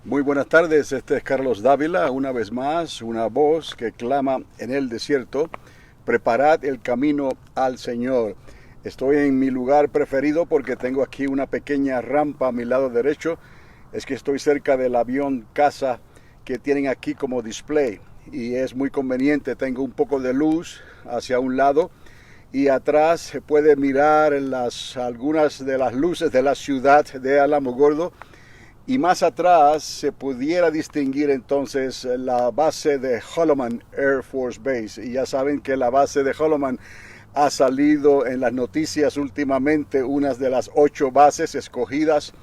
Muy buenas tardes, este es Carlos Dávila, una vez más, una voz que clama en el desierto, preparad el camino al Señor. Estoy en mi lugar preferido porque tengo aquí una pequeña rampa a mi lado derecho, es que estoy cerca del avión casa que tienen aquí como display y es muy conveniente, tengo un poco de luz hacia un lado y atrás se puede mirar algunas de las luces de la ciudad de Alamogordo. Y más atrás se pudiera distinguir entonces la base de Holloman Air Force Base. Y ya saben que la base de Holloman ha salido en las noticias últimamente, unas de las 8 bases escogidas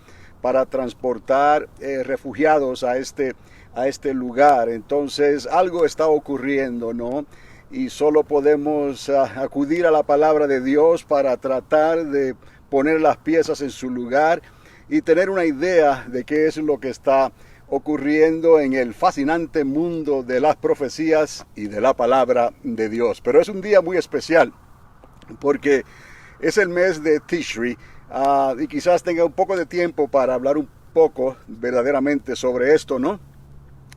para transportar refugiados a este lugar. Entonces algo está ocurriendo, ¿no? Y solo podemos acudir a la palabra de Dios para tratar de poner las piezas en su lugar y tener una idea de qué es lo que está ocurriendo en el fascinante mundo de las profecías y de la palabra de Dios. Pero es un día muy especial porque es el mes de Tishri y quizás tenga un poco de tiempo para hablar un poco verdaderamente sobre esto, ¿no?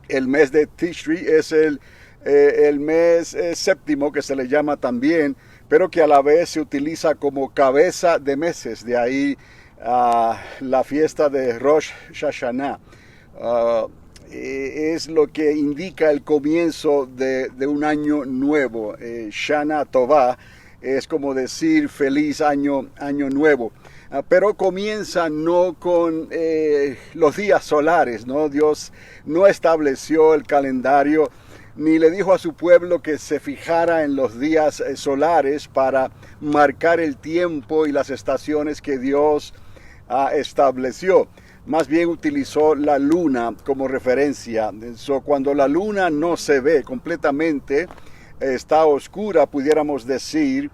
El mes de Tishri es el mes séptimo que se le llama también, pero que a la vez se utiliza como cabeza de meses, de ahí la fiesta de Rosh Hashanah. Es lo que indica el comienzo de un año nuevo. Shana Tová es como decir feliz año nuevo. Pero comienza no con los días solares, ¿no? Dios no estableció el calendario ni le dijo a su pueblo que se fijara en los días solares para marcar el tiempo y las estaciones que Dios estableció. Más bien utilizó la luna como referencia. Cuando la luna no se ve completamente, está oscura, pudiéramos decir,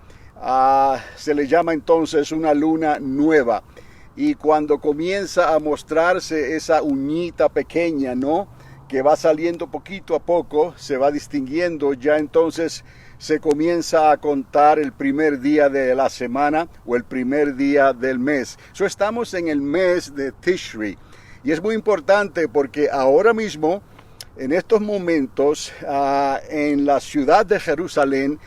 se le llama entonces una luna nueva. Y cuando comienza a mostrarse esa uñita pequeña, ¿no?, que va saliendo poquito a poco, se va distinguiendo, ya entonces se comienza a contar el primer día de la semana o el primer día del mes. Estamos en el mes de Tishri y es muy importante porque ahora mismo, en estos momentos, en la ciudad de Jerusalén,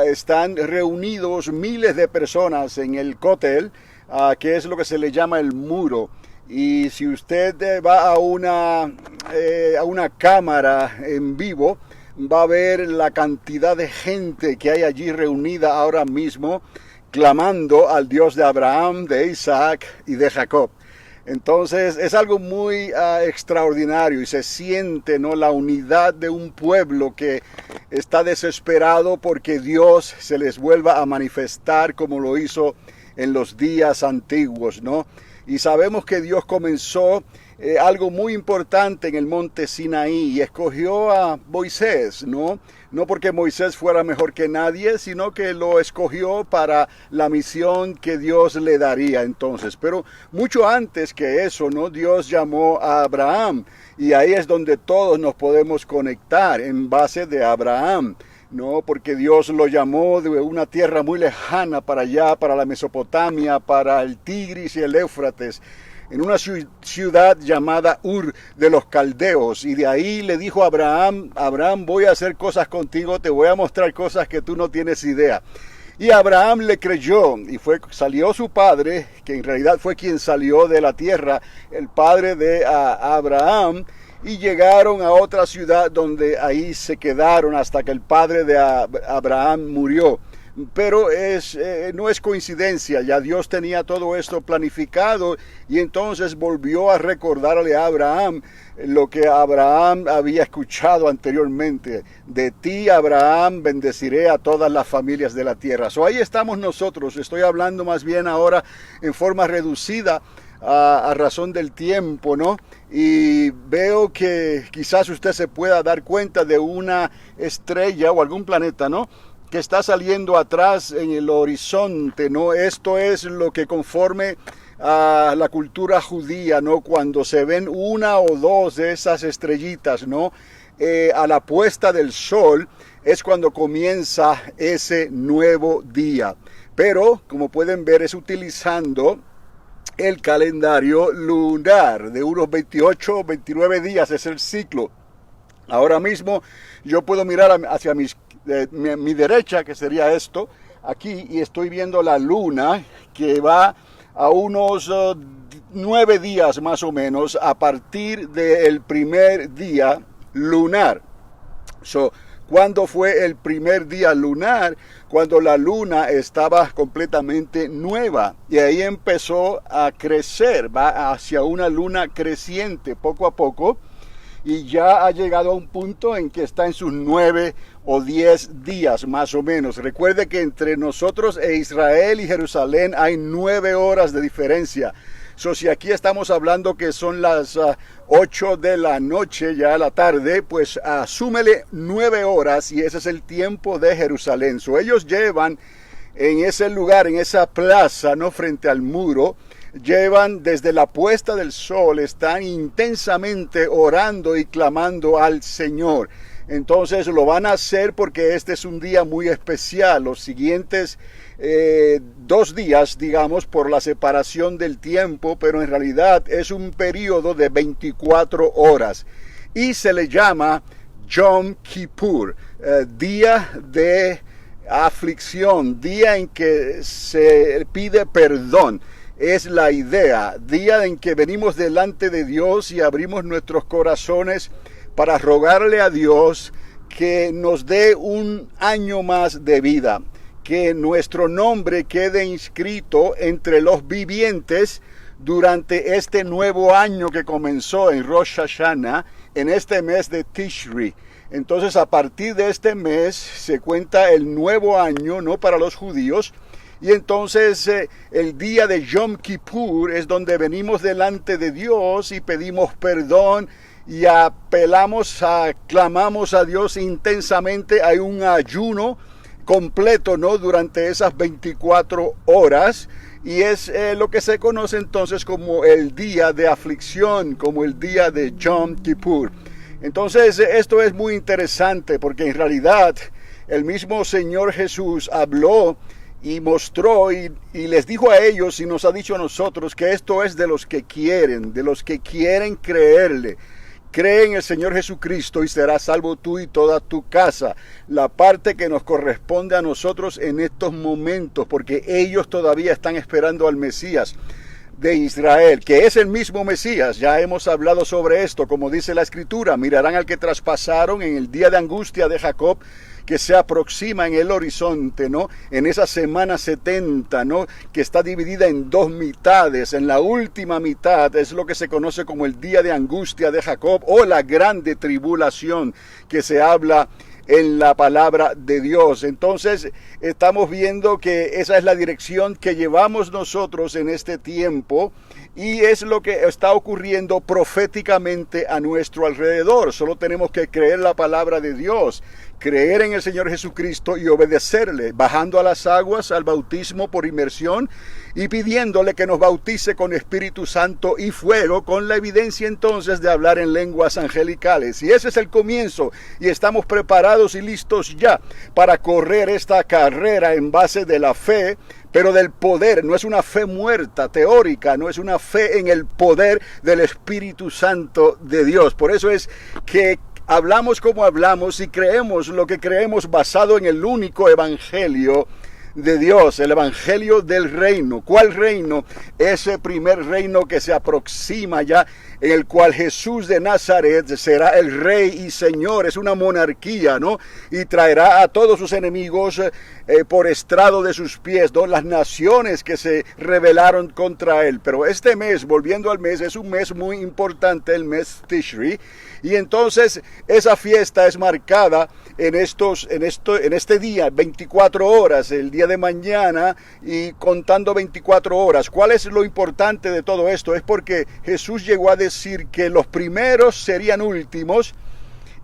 están reunidos miles de personas en el Kotel, que es lo que se le llama el muro. Y si usted va a una cámara en vivo, va a ver la cantidad de gente que hay allí reunida ahora mismo, clamando al Dios de Abraham, de Isaac y de Jacob. Entonces es algo muy extraordinario y se siente, ¿no?, la unidad de un pueblo que está desesperado porque Dios se les vuelva a manifestar como lo hizo en los días antiguos, ¿no? Y sabemos que Dios comenzó algo muy importante en el monte Sinaí y escogió a Moisés, ¿no? No porque Moisés fuera mejor que nadie, sino que lo escogió para la misión que Dios le daría entonces. Pero mucho antes que eso, ¿no?, Dios llamó a Abraham y ahí es donde todos nos podemos conectar en base de Abraham. No, porque Dios lo llamó de una tierra muy lejana para allá, para la Mesopotamia, para el Tigris y el Éufrates, en una ciudad llamada Ur de los Caldeos. Y de ahí le dijo a Abraham, Abraham, voy a hacer cosas contigo, te voy a mostrar cosas que tú no tienes idea. Y Abraham le creyó y salió su padre, que en realidad fue quien salió de la tierra, el padre de Abraham, y llegaron a otra ciudad donde ahí se quedaron hasta que el padre de Abraham murió. Pero no es coincidencia, ya Dios tenía todo esto planificado y entonces volvió a recordarle a Abraham lo que Abraham había escuchado anteriormente. De ti, Abraham, bendeciré a todas las familias de la tierra. Ahí estamos nosotros, estoy hablando más bien ahora en forma reducida a razón del tiempo, ¿no? Y veo que quizás usted se pueda dar cuenta de una estrella o algún planeta, ¿no?, que está saliendo atrás en el horizonte, ¿no? Esto es lo que conforme a la cultura judía, ¿no?, cuando se ven una o dos de esas estrellitas, ¿no?, a la puesta del sol es cuando comienza ese nuevo día. Pero, como pueden ver, es utilizando el calendario lunar de unos 28 o 29 días es el ciclo. Ahora mismo yo puedo mirar hacia mi derecha, que sería esto, aquí, y estoy viendo la luna que va a unos 9 días más o menos a partir del primer día lunar. ¿Cuándo fue el primer día lunar? Cuando la luna estaba completamente nueva y ahí empezó a crecer, va hacia una luna creciente poco a poco y ya ha llegado a un punto en que está en sus 9 o 10 días más o menos. Recuerde que entre nosotros e Israel y Jerusalén hay 9 horas de diferencia. Si aquí estamos hablando que son las 8 de la noche, ya a la tarde, pues asúmele 9 horas y ese es el tiempo de Jerusalén. Ellos llevan en ese lugar, en esa plaza, no frente al muro, llevan desde la puesta del sol, están intensamente orando y clamando al Señor. Entonces lo van a hacer porque este es un día muy especial. Los siguientes 2 días, digamos, por la separación del tiempo, pero en realidad es un periodo de 24 horas. Y se le llama Yom Kippur, día de aflicción, día en que se pide perdón. Es la idea, día en que venimos delante de Dios y abrimos nuestros corazones para rogarle a Dios que nos dé un año más de vida, que nuestro nombre quede inscrito entre los vivientes durante este nuevo año que comenzó en Rosh Hashanah, en este mes de Tishri. Entonces, a partir de este mes se cuenta el nuevo año, ¿no?, para los judíos. Y entonces el día de Yom Kippur es donde venimos delante de Dios y pedimos perdón y clamamos a Dios intensamente. Hay un ayuno completo, ¿no?, durante esas 24 horas y es lo que se conoce entonces como el día de aflicción, como el día de Yom Kippur. Entonces esto es muy interesante porque en realidad el mismo Señor Jesús habló y mostró y les dijo a ellos y nos ha dicho a nosotros que esto es de los que quieren creerle. Cree en el Señor Jesucristo y serás salvo tú y toda tu casa. La parte que nos corresponde a nosotros en estos momentos, porque ellos todavía están esperando al Mesías de Israel, que es el mismo Mesías. Ya hemos hablado sobre esto, como dice la Escritura. Mirarán al que traspasaron en el día de angustia de Jacob, que se aproxima en el horizonte, ¿no? En esa semana 70, ¿no?, que está dividida en 2 mitades. En la última mitad es lo que se conoce como el día de angustia de Jacob o la grande tribulación que se habla en la palabra de Dios. Entonces estamos viendo que esa es la dirección que llevamos nosotros en este tiempo y es lo que está ocurriendo proféticamente a nuestro alrededor. Solo tenemos que creer la palabra de Dios, creer en el Señor Jesucristo y obedecerle, bajando a las aguas al bautismo por inmersión y pidiéndole que nos bautice con Espíritu Santo y fuego, con la evidencia entonces de hablar en lenguas angelicales. Y ese es el comienzo y estamos preparados y listos ya para correr esta carrera en base de la fe, pero del poder. No es una fe muerta, teórica, no es una fe en el poder del Espíritu Santo de Dios. Por eso es que hablamos como hablamos y creemos lo que creemos basado en el único evangelio de Dios, el evangelio del reino. ¿Cuál reino? Ese primer reino que se aproxima ya, en el cual Jesús de Nazaret será el rey y señor. Es una monarquía, ¿no? Y traerá a todos sus enemigos por estrado de sus pies, ¿no?, las naciones que se rebelaron contra él. Pero este mes, volviendo al mes, es un mes muy importante, el mes Tishri, y entonces esa fiesta es marcada en este día, 24 horas, el día de mañana, y contando 24 horas. ¿Cuál es lo importante de todo esto? Es porque Jesús llegó a decir que los primeros serían últimos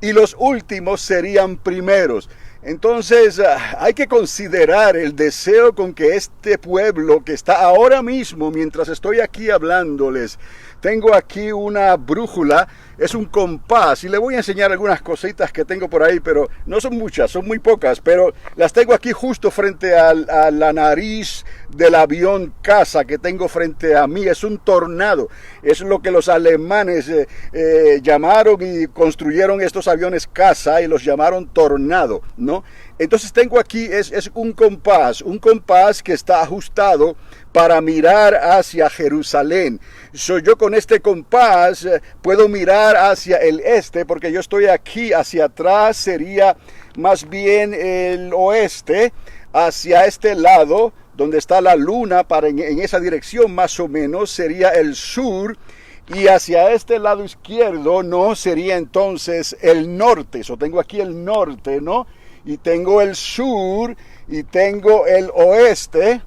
y los últimos serían primeros. Entonces hay que considerar el deseo con que este pueblo que está ahora mismo, mientras estoy aquí hablándoles, tengo aquí una brújula, es un compás, y le voy a enseñar algunas cositas que tengo por ahí, pero no son muchas, son muy pocas, pero las tengo aquí justo frente a la nariz del avión caza que tengo frente a mí. Es un Tornado, es lo que los alemanes llamaron y construyeron estos aviones caza y los llamaron Tornado, ¿no? Entonces tengo aquí, es un compás que está ajustado para mirar hacia Jerusalén. Yo con este compás puedo mirar hacia el este, porque yo estoy aquí, hacia atrás sería más bien el oeste, hacia este lado, donde está la luna, en esa dirección más o menos sería el sur, y hacia este lado izquierdo, ¿no? Sería entonces el norte. Tengo aquí el norte, ¿no? Y tengo el sur, y tengo el oeste,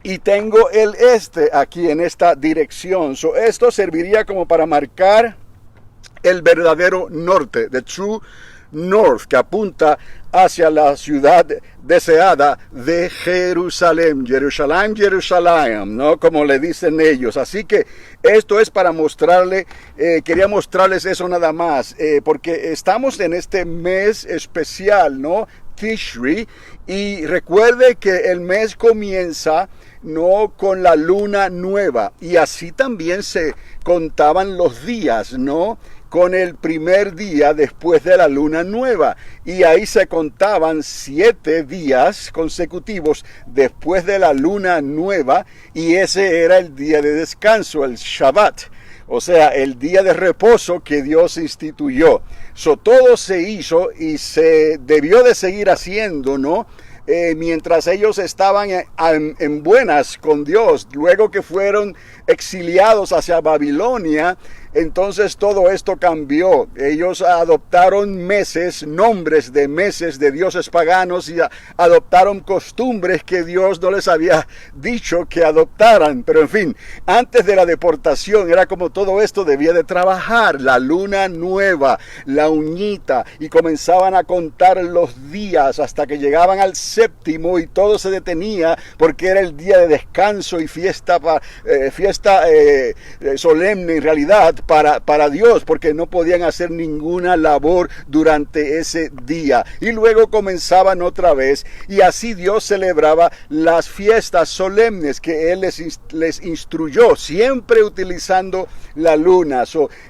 y tengo el este aquí en esta dirección. Esto serviría como para marcar el verdadero norte, the true north, que apunta hacia la ciudad deseada de Jerusalén, Jerusalén, ¿no? Como le dicen ellos. Así que esto es para mostrarle, quería mostrarles eso nada más, porque estamos en este mes especial, ¿no? Tishri, y recuerde que el mes comienza no con la luna nueva, y así también se contaban los días, ¿no? Con el primer día después de la luna nueva, y ahí se contaban 7 días consecutivos después de la luna nueva, y ese era el día de descanso, el Shabbat, o sea, el día de reposo que Dios instituyó. Todo se hizo y se debió de seguir haciendo, ¿no? Mientras ellos estaban en buenas con Dios, luego que fueron exiliados hacia Babilonia, entonces todo esto cambió. Ellos adoptaron nombres de meses de dioses paganos, y adoptaron costumbres que Dios no les había dicho que adoptaran. Pero en fin, antes de la deportación era como todo esto debía de trabajar. La luna nueva, la uñita, y comenzaban a contar los días hasta que llegaban al séptimo, y todo se detenía porque era el día de descanso y fiesta solemne en realidad para Dios, porque no podían hacer ninguna labor durante ese día, y luego comenzaban otra vez, y así Dios celebraba las fiestas solemnes que Él les instruyó, siempre utilizando la luna.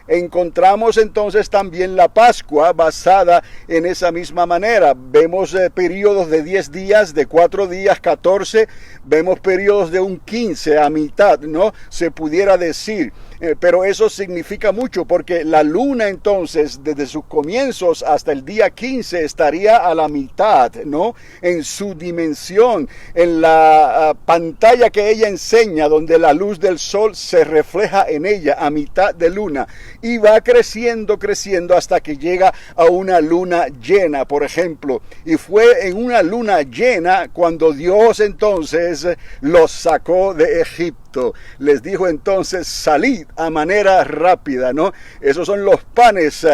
Encontramos entonces también la Pascua basada en esa misma manera. Vemos periodos de 10 días, de 4 días, 14, vemos periodos de un 15 a mitad, ¿no? Se pudiera decir, pero eso significa mucho, porque la luna entonces desde sus comienzos hasta el día 15 estaría a la mitad, ¿no? En su dimensión, en la pantalla que ella enseña, donde la luz del sol se refleja en ella a mitad de luna, y va creciendo hasta que llega a una luna llena, por ejemplo. Y fue en una luna llena cuando Dios entonces los sacó de Egipto. Les dijo entonces: salid a manera rápida, ¿no? Esos son los panes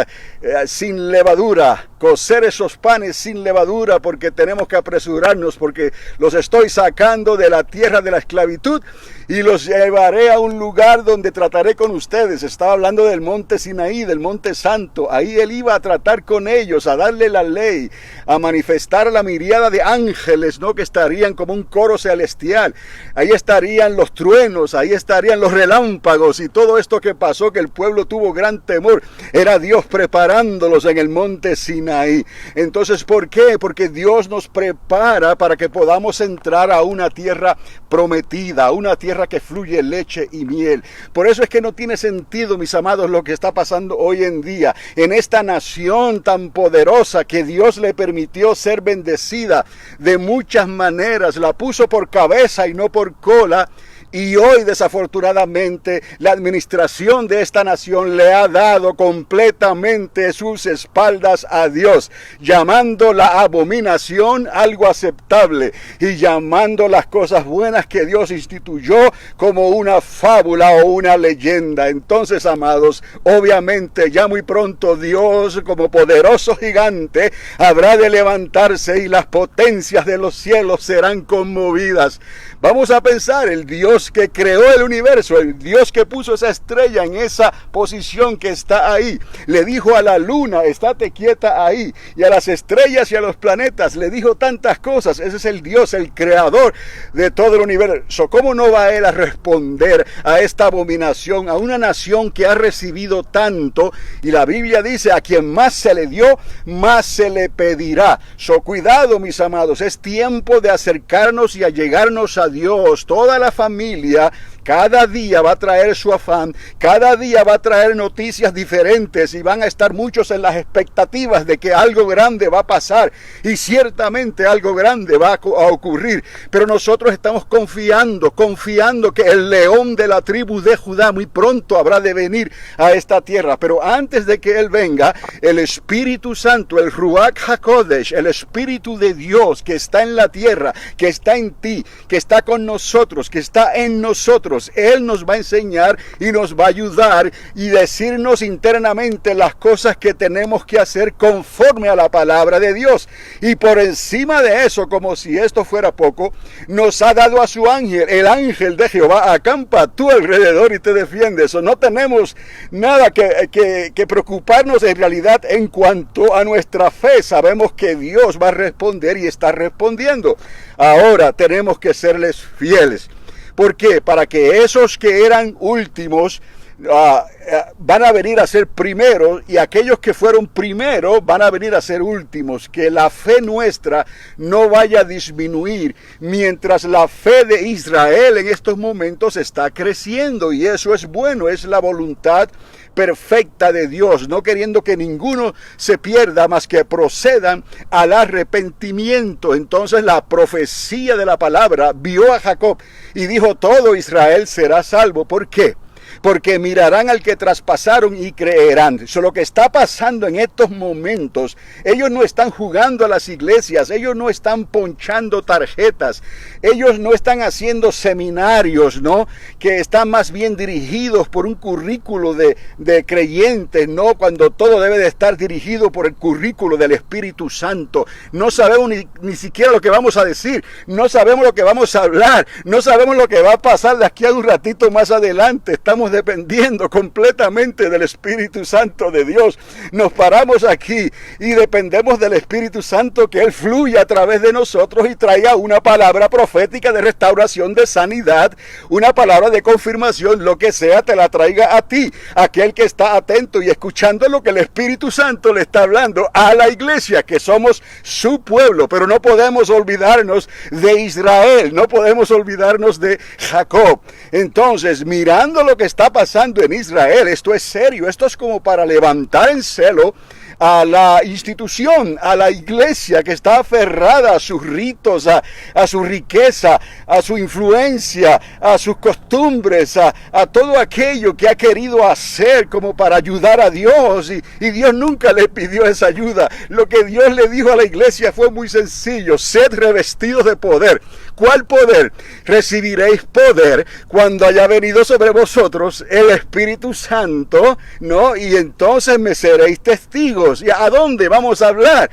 sin levadura. Cocer esos panes sin levadura, porque tenemos que apresurarnos, porque los estoy sacando de la tierra de la esclavitud y los llevaré a un lugar donde trataré con ustedes. Estaba hablando del monte Sinaí, del monte santo. Ahí Él iba a tratar con ellos, a darle la ley, a manifestar la miríada de ángeles, ¿no? Que estarían como un coro celestial. Ahí estarían los truenos, ahí estarían los relámpagos, y todo esto que pasó, que el pueblo tuvo gran temor, era Dios preparándolos en el monte Sinaí. Entonces, ¿por qué? Porque Dios nos prepara para que podamos entrar a una tierra prometida, a una tierra que fluye leche y miel. Por eso es que no tiene sentido, mis amados, lo que está pasando hoy en día en esta nación tan poderosa que Dios le permitió ser bendecida de muchas maneras. La puso por cabeza y no por cola. Y hoy, desafortunadamente, la administración de esta nación le ha dado completamente sus espaldas a Dios, llamando la abominación algo aceptable y llamando las cosas buenas que Dios instituyó como una fábula o una leyenda. Entonces, amados, obviamente ya muy pronto Dios, como poderoso gigante, habrá de levantarse y las potencias de los cielos serán conmovidas. Vamos a pensar, el Dios que creó el universo, el Dios que puso esa estrella en esa posición que está ahí, le dijo a la luna, estate quieta ahí, y a las estrellas y a los planetas, le dijo tantas cosas. Ese es el Dios, el creador de todo el universo. ¿Cómo no va Él a responder a esta abominación, a una nación que ha recibido tanto? Y la Biblia dice, a quien más se le dio, más se le pedirá. Cuidado, mis amados, es tiempo de acercarnos y allegarnos a Dios. Toda la familia cada día va a traer su afán, cada día va a traer noticias diferentes y van a estar muchos en las expectativas de que algo grande va a pasar, y ciertamente algo grande va a ocurrir, pero nosotros estamos confiando que el león de la tribu de Judá muy pronto habrá de venir a esta tierra. Pero antes de que Él venga, el Espíritu Santo, el Ruach HaKodesh, el Espíritu de Dios que está en la tierra, que está en ti, que está con nosotros, que está en nosotros, Él nos va a enseñar y nos va a ayudar y decirnos internamente las cosas que tenemos que hacer conforme a la palabra de Dios. Y por encima de eso, como si esto fuera poco, nos ha dado a su ángel, el ángel de Jehová, acampa a tu alrededor y te defiende. Eso no tenemos nada que preocuparnos en realidad en cuanto a nuestra fe. Sabemos que Dios va a responder y está respondiendo. Ahora tenemos que serles fieles. ¿Por qué? Para que esos que eran últimos van a venir a ser primeros, y aquellos que fueron primeros van a venir a ser últimos. Que la fe nuestra no vaya a disminuir mientras la fe de Israel en estos momentos está creciendo, y eso es bueno, es la voluntad perfecta de Dios, no queriendo que ninguno se pierda, mas que procedan al arrepentimiento. Entonces la profecía de la palabra vio a Jacob y dijo, todo Israel será salvo. ¿Por qué? Porque mirarán al que traspasaron y creerán. Eso es lo que está pasando en estos momentos. Ellos no están jugando a las iglesias, ellos no están ponchando tarjetas, ellos no están haciendo seminarios, ¿no? Que están más bien dirigidos por un currículo de creyentes, ¿no? Cuando todo debe de estar dirigido por el currículo del Espíritu Santo. No sabemos ni siquiera lo que vamos a decir, no sabemos lo que vamos a hablar, no sabemos lo que va a pasar de aquí a un ratito más adelante. Estamos dependiendo completamente del Espíritu Santo de Dios. Nos paramos aquí y dependemos del Espíritu Santo, que Él fluya a través de nosotros y traiga una palabra profética de restauración, de sanidad, una palabra de confirmación, lo que sea, te la traiga a ti, aquel que está atento y escuchando lo que el Espíritu Santo le está hablando a la iglesia, que somos su pueblo. Pero no podemos olvidarnos de Israel, no podemos olvidarnos de Jacob. Entonces, mirando lo que está pasando en Israel, esto es serio, esto es como para levantar en celo a la institución, a la iglesia que está aferrada a sus ritos, a su riqueza, a su influencia, a sus costumbres, a todo aquello que ha querido hacer como para ayudar a Dios, y Dios nunca le pidió esa ayuda. Lo que Dios le dijo a la iglesia fue muy sencillo: sed revestidos de poder. ¿Cuál poder? Recibiréis poder cuando haya venido sobre vosotros el Espíritu Santo, ¿no? Y entonces me seréis testigos. ¿Y a dónde vamos a hablar?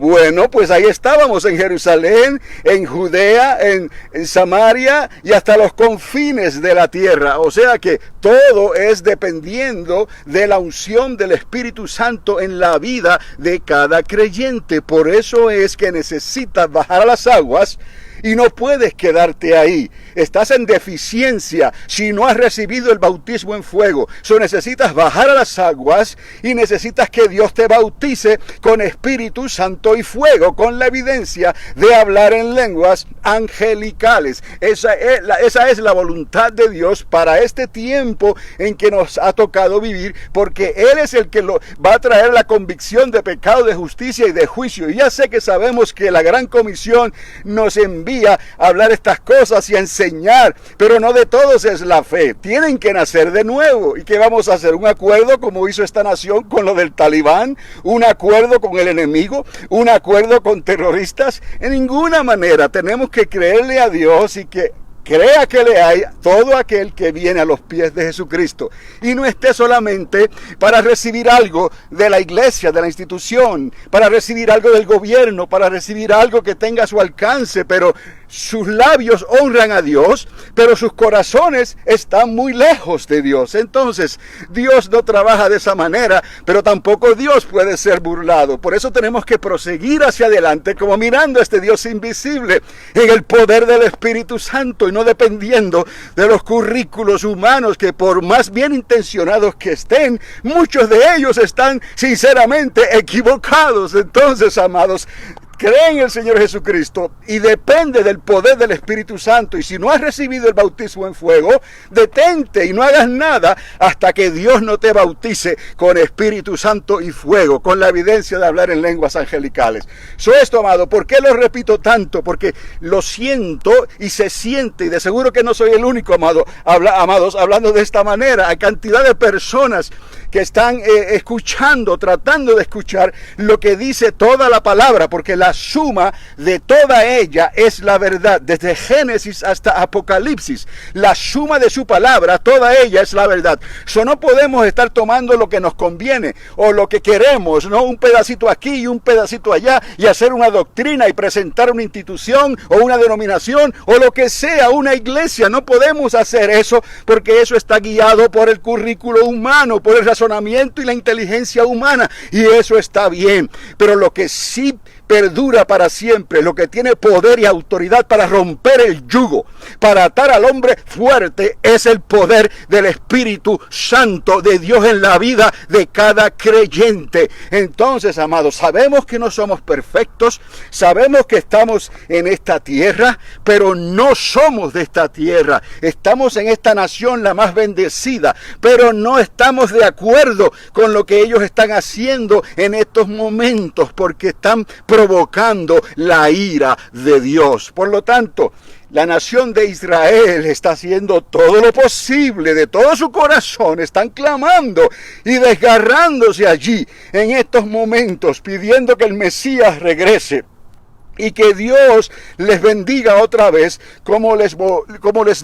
Bueno, pues ahí estábamos, en Jerusalén, en Judea, en Samaria y hasta los confines de la tierra. O sea que todo es dependiendo de la unción del Espíritu Santo en la vida de cada creyente. Por eso es que necesitas bajar a las aguas. Y no puedes quedarte ahí. Estás en deficiencia si no has recibido el bautismo en fuego. Necesitas bajar a las aguas y necesitas que Dios te bautice con Espíritu Santo y fuego, con la evidencia de hablar en lenguas angelicales. Esa es la voluntad de Dios para este tiempo en que nos ha tocado vivir, porque Él es el que va a traer la convicción de pecado, de justicia y de juicio. Y ya sé que sabemos que la gran comisión nos envía a hablar estas cosas y a enseñar, pero no de todos es la fe. Tienen que nacer de nuevo. ¿Y qué vamos a hacer? ¿Un acuerdo como hizo esta nación con lo del Talibán? ¿Un acuerdo con el enemigo? ¿Un acuerdo con terroristas? En ninguna manera. Tenemos que creerle a Dios y que crea que le hay todo aquel que viene a los pies de Jesucristo, y no esté solamente para recibir algo de la iglesia, de la institución, para recibir algo del gobierno, para recibir algo que tenga a su alcance, pero sus labios honran a Dios, pero sus corazones están muy lejos de Dios. Entonces, Dios no trabaja de esa manera, pero tampoco Dios puede ser burlado. Por eso tenemos que proseguir hacia adelante, como mirando a este Dios invisible, en el poder del Espíritu Santo, y no dependiendo de los currículos humanos, que por más bien intencionados que estén, muchos de ellos están sinceramente equivocados. Entonces, amados, cree en el Señor Jesucristo y depende del poder del Espíritu Santo. Y si no has recibido el bautismo en fuego, detente y no hagas nada hasta que Dios no te bautice con Espíritu Santo y fuego, con la evidencia de hablar en lenguas angelicales. Esto, amado, ¿por qué lo repito tanto? Porque lo siento y se siente, y de seguro que no soy el único, amados, hablando de esta manera. Hay cantidad de personas que están escuchando, tratando de escuchar lo que dice toda la palabra, porque la suma de toda ella es la verdad, desde Génesis hasta Apocalipsis. La suma de su palabra, toda ella es la verdad. No podemos estar tomando lo que nos conviene o lo que queremos, ¿no? Un pedacito aquí y un pedacito allá, y hacer una doctrina y presentar una institución o una denominación o lo que sea, una iglesia. No podemos hacer eso, porque eso está guiado por el currículo humano, por el razonamiento y la inteligencia humana, y eso está bien. Pero lo que sí perdura para siempre, lo que tiene poder y autoridad para romper el yugo, para atar al hombre fuerte, es el poder del Espíritu Santo de Dios en la vida de cada creyente. Entonces, amados, sabemos que no somos perfectos, sabemos que estamos en esta tierra, pero no somos de esta tierra. Estamos en esta nación la más bendecida, pero no estamos de acuerdo con lo que ellos están haciendo en estos momentos, porque están provocando la ira de Dios. Por lo tanto, la nación de Israel está haciendo todo lo posible, de todo su corazón, están clamando y desgarrándose allí en estos momentos, pidiendo que el Mesías regrese. Y que Dios les bendiga otra vez, como les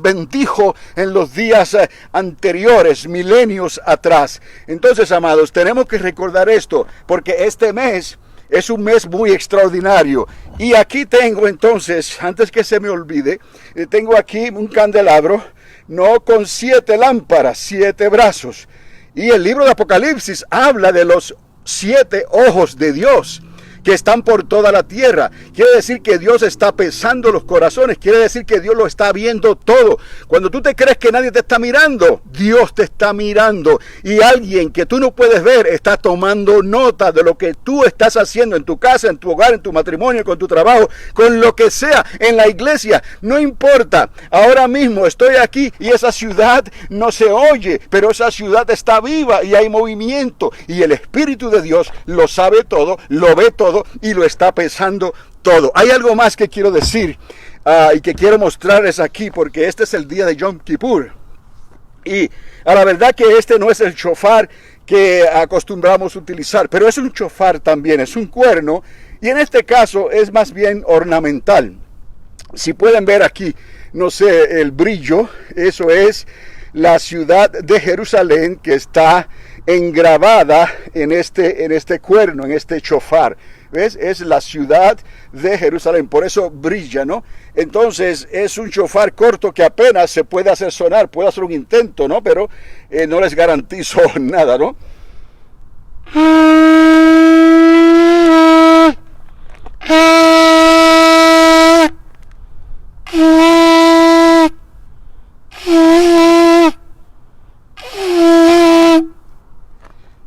bendijo en los días anteriores, milenios atrás. Entonces, amados, tenemos que recordar esto, porque este mes es un mes muy extraordinario. Y aquí tengo entonces, antes que se me olvide, tengo aquí un candelabro, no con 7 lámparas, 7 brazos. Y el libro de Apocalipsis habla de los 7 ojos de Dios que están por toda la tierra. Quiere decir que Dios está pesando los corazones, quiere decir que Dios lo está viendo todo. Cuando tú te crees que nadie te está mirando, Dios te está mirando, y alguien que tú no puedes ver está tomando nota de lo que tú estás haciendo en tu casa, en tu hogar, en tu matrimonio, con tu trabajo, con lo que sea, en la iglesia, no importa. Ahora mismo estoy aquí y esa ciudad no se oye, pero esa ciudad está viva y hay movimiento, y el Espíritu de Dios lo sabe todo, lo ve todo y lo está pesando todo. Hay algo más que quiero decir y que quiero mostrarles aquí, porque este es el día de Yom Kippur, y a la verdad que este no es el shofar que acostumbramos utilizar, pero es un shofar también, es un cuerno, y en este caso es más bien ornamental. Si pueden ver aquí, no sé, el brillo, eso es la ciudad de Jerusalén que está engravada en este cuerno, en este shofar. ¿Ves? Es la ciudad de Jerusalén, por eso brilla, ¿no? Entonces es un shofar corto que apenas se puede hacer sonar, puedo hacer un intento, ¿no? Pero no les garantizo nada, ¿no?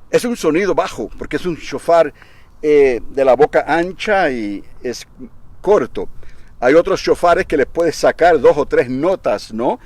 Es un sonido bajo, porque es un shofar de la boca ancha y es corto. Hay otros shofares que les puedes sacar 2 o 3 notas, ¿no?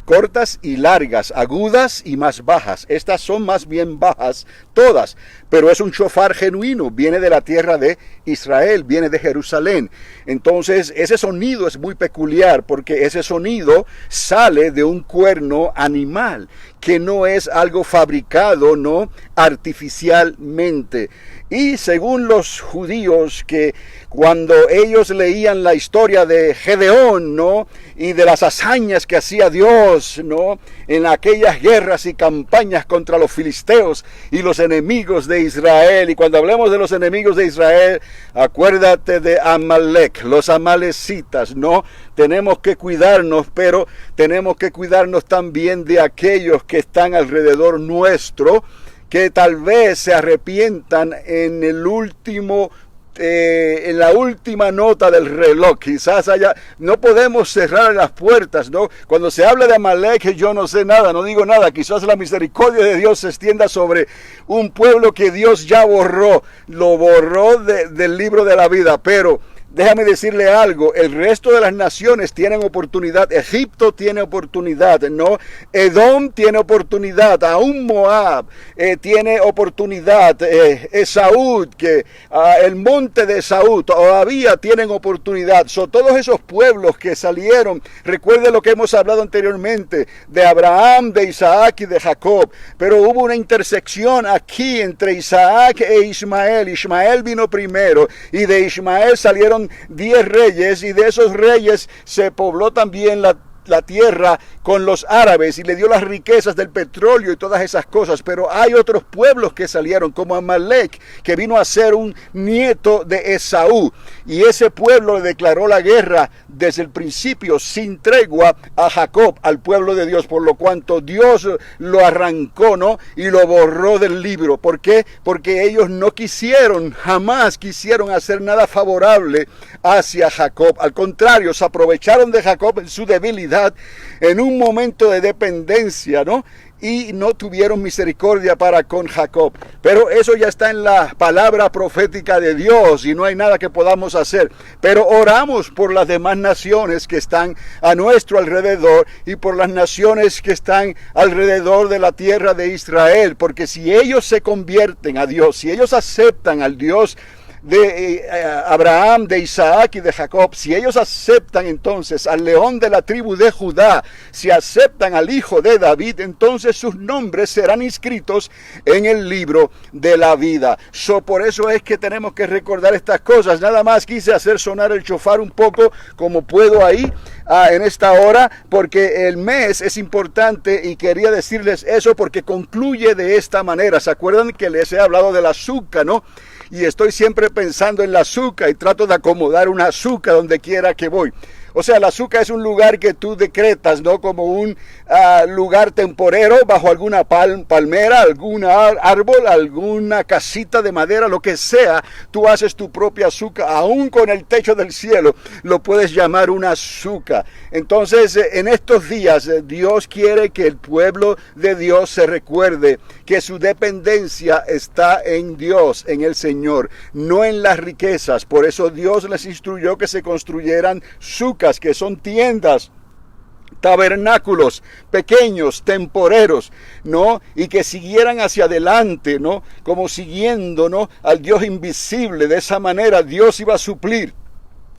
Cortas y largas, agudas y más bajas. Estas son más bien bajas todas, pero es un shofar genuino, viene de la tierra de Israel, viene de Jerusalén. Entonces ese sonido es muy peculiar, porque ese sonido sale de un cuerno animal, que no es algo fabricado, ¿no? Artificialmente. Y según los judíos, que cuando ellos leían la historia de Gedeón, ¿no? Y de las hazañas que hacía Dios Dios, ¿no? En aquellas guerras y campañas contra los filisteos y los enemigos de Israel. Y cuando hablemos de los enemigos de Israel, acuérdate de Amalek, los amalecitas, ¿no? Tenemos que cuidarnos, pero tenemos que cuidarnos también de aquellos que están alrededor nuestro, que tal vez se arrepientan en la última nota del reloj. Quizás no podemos cerrar las puertas, ¿no? Cuando se habla de Amalek, yo no sé nada, no digo nada. Quizás la misericordia de Dios se extienda sobre un pueblo que Dios ya lo borró del libro de la vida, pero déjame decirle algo, el resto de las naciones tienen oportunidad. Egipto tiene oportunidad, ¿no? Edom tiene oportunidad, aún Moab tiene oportunidad, Esaú, el monte de Esaú todavía tienen oportunidad. Todos esos pueblos que salieron, recuerde lo que hemos hablado anteriormente, de Abraham, de Isaac y de Jacob, pero hubo una intersección aquí entre Isaac e Ismael. Ismael vino primero y de Ismael salieron 10 reyes, y de esos reyes se pobló también la tierra con los árabes y le dio las riquezas del petróleo y todas esas cosas. Pero hay otros pueblos que salieron, como Amalek, que vino a ser un nieto de Esaú, y ese pueblo le declaró la guerra desde el principio sin tregua a Jacob, al pueblo de Dios, por lo cuanto Dios lo arrancó, ¿no? Y lo borró del libro. ¿Por qué? Porque ellos jamás quisieron hacer nada favorable hacia Jacob. Al contrario, se aprovecharon de Jacob en su debilidad, en un momento de dependencia, ¿no? Y no tuvieron misericordia para con Jacob. Pero eso ya está en la palabra profética de Dios y no hay nada que podamos hacer. Pero oramos por las demás naciones que están a nuestro alrededor y por las naciones que están alrededor de la tierra de Israel. Porque si ellos se convierten a Dios, si ellos aceptan al Dios de Abraham, de Isaac y de Jacob, si ellos aceptan entonces al león de la tribu de Judá, si aceptan al hijo de David, entonces sus nombres serán inscritos en el libro de la vida. Por eso es que tenemos que recordar estas cosas. Nada más quise hacer sonar el shofar un poco como puedo ahí en esta hora, porque el mes es importante y quería decirles eso porque concluye de esta manera. ¿Se acuerdan que les he hablado del azúcar, no? Y estoy siempre pensando en la azúcar y trato de acomodar una azúcar donde quiera que voy. O sea, el azúcar es un lugar que tú decretas, ¿no? Como un lugar temporero bajo alguna palmera, algún árbol, alguna casita de madera, lo que sea. Tú haces tu propia azúcar, aún con el techo del cielo, lo puedes llamar una azúcar. Entonces, en estos días, Dios quiere que el pueblo de Dios se recuerde que su dependencia está en Dios, en el Señor, no en las riquezas. Por eso Dios les instruyó que se construyeran sucas, que son tiendas, tabernáculos pequeños, temporeros, ¿no? Y que siguieran hacia adelante, ¿no? Como siguiendo, ¿no? Al Dios invisible. De esa manera Dios iba a suplir.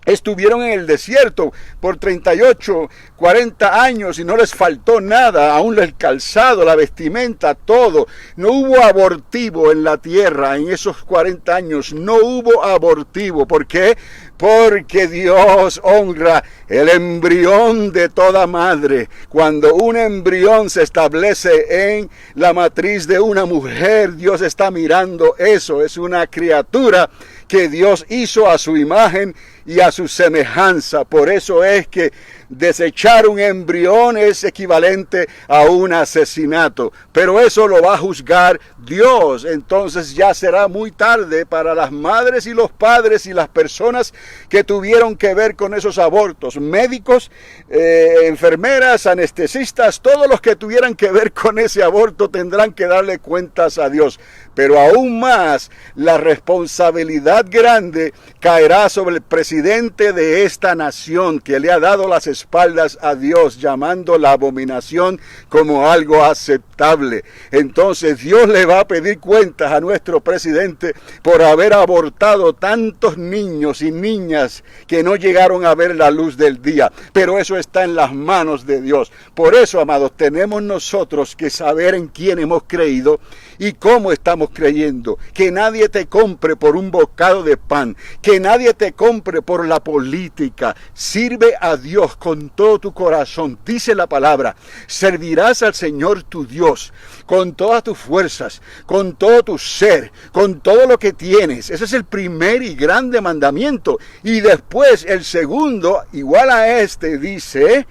Estuvieron en el desierto por 38, 40 años y no les faltó nada, aún el calzado, la vestimenta, todo. No hubo abortivo en la tierra en esos 40 años, no hubo abortivo. ¿Por qué? Porque Dios honra el embrión de toda madre. Cuando un embrión se establece en la matriz de una mujer, Dios está mirando eso. Es una criatura que Dios hizo a su imagen y a su semejanza. Por eso es que desechar un embrión es equivalente a un asesinato. Pero eso lo va a juzgar Dios. Entonces ya será muy tarde para las madres y los padres y las personas que tuvieron que ver con esos abortos. Médicos, enfermeras, anestesistas, todos los que tuvieran que ver con ese aborto tendrán que darle cuentas a Dios. Pero aún más, la responsabilidad grande caerá sobre el presidente de esta nación que le ha dado las espaldas a Dios, llamando la abominación como algo aceptable. Entonces Dios le va a pedir cuentas a nuestro presidente por haber abortado tantos niños y niñas que no llegaron a ver la luz del día. Pero eso está en las manos de Dios. Por eso, amados, tenemos nosotros que saber en quién hemos creído ¿Y cómo estamos creyendo? Que nadie te compre por un bocado de pan, que nadie te compre por la política. Sirve a Dios con todo tu corazón. Dice la palabra, servirás al Señor tu Dios con todas tus fuerzas, con todo tu ser, con todo lo que tienes. Ese es el primer y grande mandamiento. Y después el segundo, igual a este, dice,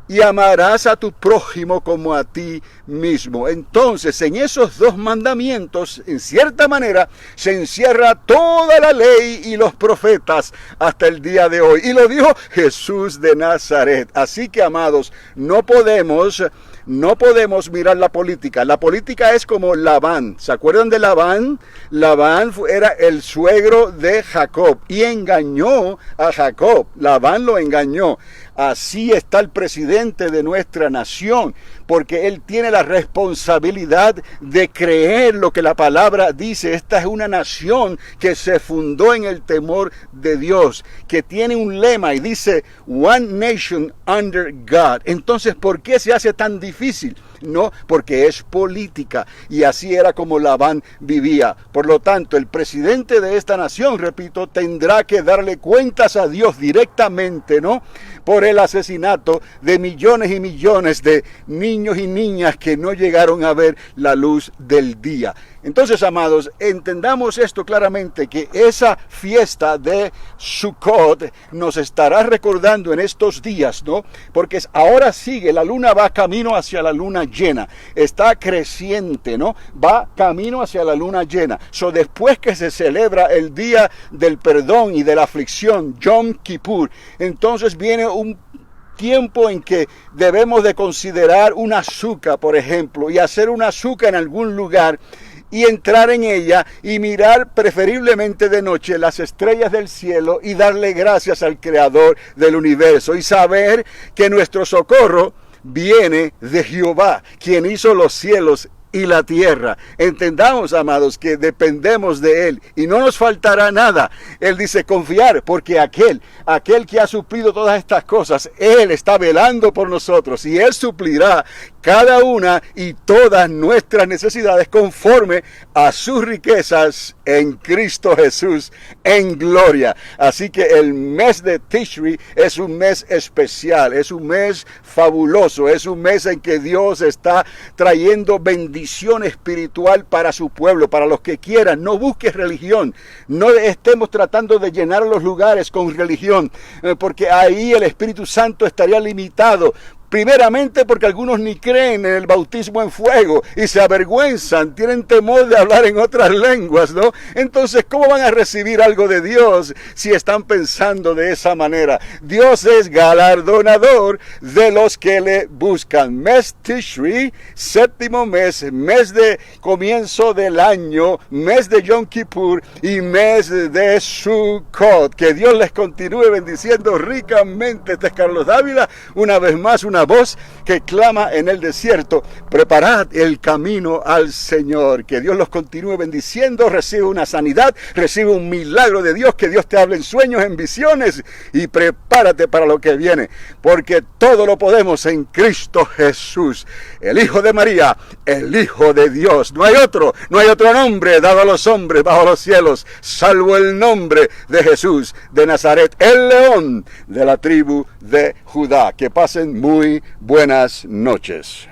y amarás a tu prójimo como a ti mismo. Entonces, en esos dos mandamientos, en cierta manera, se encierra toda la ley y los profetas hasta el día de hoy. Y lo dijo Jesús de Nazaret. Así que, amados, no podemos mirar la política. La política es como Labán. ¿Se acuerdan de Labán? Labán era el suegro de Jacob y engañó a Jacob. Labán lo engañó. Así está el presidente de nuestra nación, porque él tiene la responsabilidad de creer lo que la palabra dice. Esta es una nación que se fundó en el temor de Dios, que tiene un lema y dice One Nation Under God. Entonces, ¿por qué se hace tan difícil? No, porque es política, y así era como Labán vivía. Por lo tanto, el presidente de esta nación, repito, tendrá que darle cuentas a Dios directamente, ¿no? Por el asesinato de millones y millones de niños y niñas que no llegaron a ver la luz del día. Entonces, amados, entendamos esto claramente, que esa fiesta de Sukkot nos estará recordando en estos días, ¿no? Porque ahora sigue, la luna va camino hacia la luna llena, está creciente, ¿no? Va camino hacia la luna llena. Después que se celebra el día del perdón y de la aflicción, Yom Kippur, entonces viene un tiempo en que debemos de considerar una azúcar, por ejemplo, y hacer una azúcar en algún lugar y entrar en ella y mirar preferiblemente de noche las estrellas del cielo y darle gracias al Creador del universo y saber que nuestro socorro viene de Jehová, quien hizo los cielos y la tierra. Entendamos, amados, que dependemos de Él y no nos faltará nada. Él dice confiar, porque aquel que ha suplido todas estas cosas, Él está velando por nosotros y Él suplirá cada una y todas nuestras necesidades conforme a sus riquezas en Cristo Jesús en gloria. Así que el mes de Tishri es un mes especial, es un mes fabuloso, es un mes en que Dios está trayendo bendición espiritual para su pueblo, para los que quieran. No busques religión, no estemos tratando de llenar los lugares con religión, porque ahí el Espíritu Santo estaría limitado. Primeramente porque algunos ni creen en el bautismo en fuego y se avergüenzan, tienen temor de hablar en otras lenguas, ¿no? Entonces, ¿cómo van a recibir algo de Dios si están pensando de esa manera? Dios es galardonador de los que le buscan. Mes Tishri, séptimo mes, mes de comienzo del año, mes de Yom Kippur y mes de Sukkot. Que Dios les continúe bendiciendo ricamente. Este es Carlos Dávila, una vez más, una voz que clama en el desierto: preparad el camino al Señor. Que Dios los continúe bendiciendo. Recibe una sanidad, recibe un milagro de Dios, que Dios te hable en sueños, en visiones, y prepárate para lo que viene, porque todo lo podemos en Cristo Jesús, el Hijo de María, el Hijo de Dios. No hay otro nombre dado a los hombres bajo los cielos, salvo el nombre de Jesús de Nazaret, el león de la tribu de Judá. Que pasen muy buenas noches.